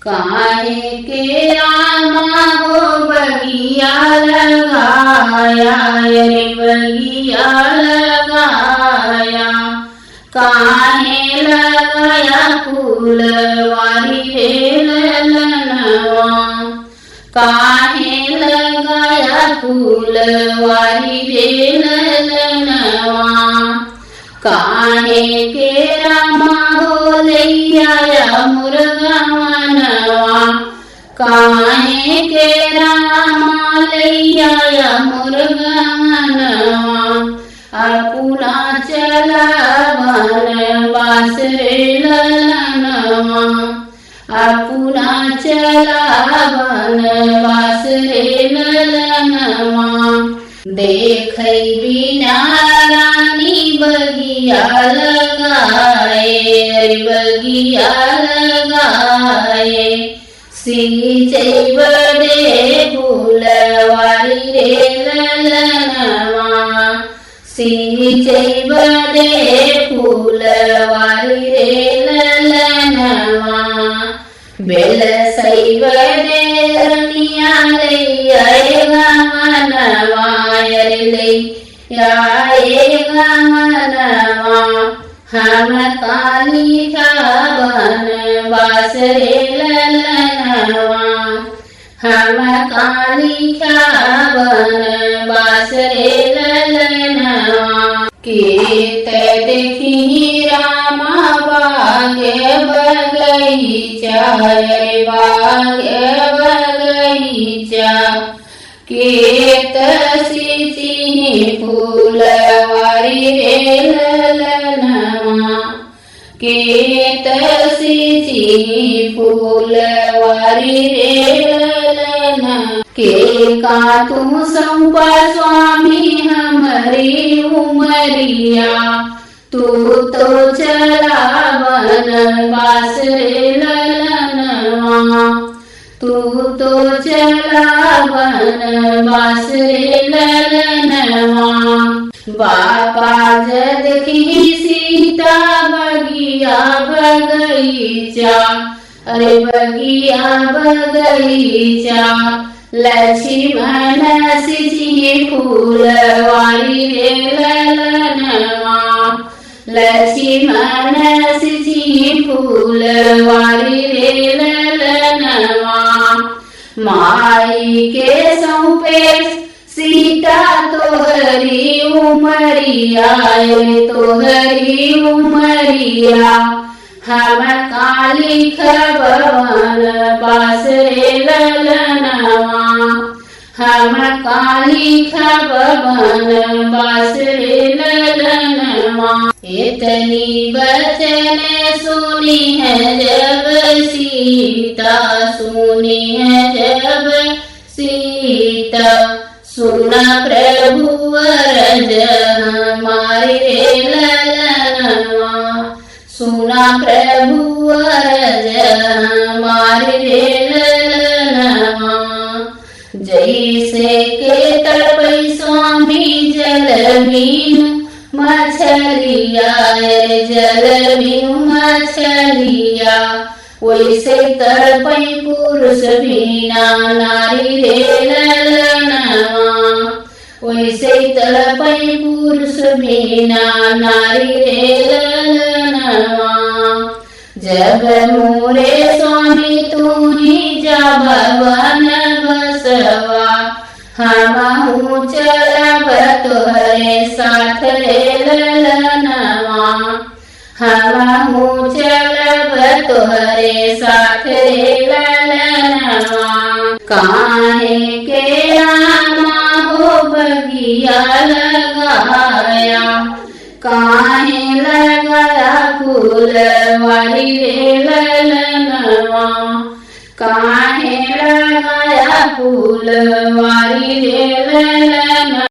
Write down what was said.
काहे के रामा हो बगिया लगाया रे बगिया लगाया। काहे लगाया फूलवारी रे ललनवा। काहे लगाया फूलवारी रे ललनवा। काहे के रामा हो लैया मुर्गवनवा। काहे के रामा लैया मुर्गवनवा। अपुना चला वनवास रे ललनवा। अपुना चला वनवास रे ललनवा। देखै बिना रानी बगिया लगाए रे बगिया लगाए। सींचै बदे फूलवारी रे ललनवा। सींचै बदे फूलवारी रे ललनवा। बेलसै बदे रनिया लैया गमनवा रे लैया गमनवा। हम कालिका वनवास रे ललनवा। हम कालिका वनवास रे ललनवा। केत देखी रामा बाग बगीचा रे बाग बगीचा। केत सिंची फूलवारी रे ललनवा। केत सिंची फूलवारी रे ललनवा। के का तू संपा स्वामी हमारी उमरिया। तू तो चला वनवास रे ललनवा। तू तो चला वनवास रे ललनवा। बापा देखी सीता बगिया बगीचा अरे बगिया बगीचा। लक्ष्मण सिंची फूलवारी रे ललनवा। लक्ष्मण सिंची फूलवारी रे ललनवा। माई के सौंपे सीता तोहरी उमरिया रे तोहरी उमरिया। हम कालिक वनवास रे ललनवा। हम कालिक वनवास रे ललनवा। इतनी वचन सुनी है जब सीता। सुनी है जब सीता। सुना प्रभु अरज हमारी रे ललनवा। सुना प्रभु अरज हमारी रे ललनवा। जैसे के तड़पै स्वामी जल बिनु मछलिया जल बिनु मछलिया। वैसे तड़पै पुरुष बिना नारी रे ललनवा। वैसे तड़पै पुरुष बिना नारी रे ललनवा। जब मोरे स्वामी तू ही जब वन बसवा। हमहु चलब तोहरे साथ रे ललनवा। हमहु चलब तोहरे साथ रे ललनवा। काहे के रामा हो बगिया लगाया। काहे लगाया फूलवारी रे ललनवा। काहे लगाया फूलवारी रे ललनवा।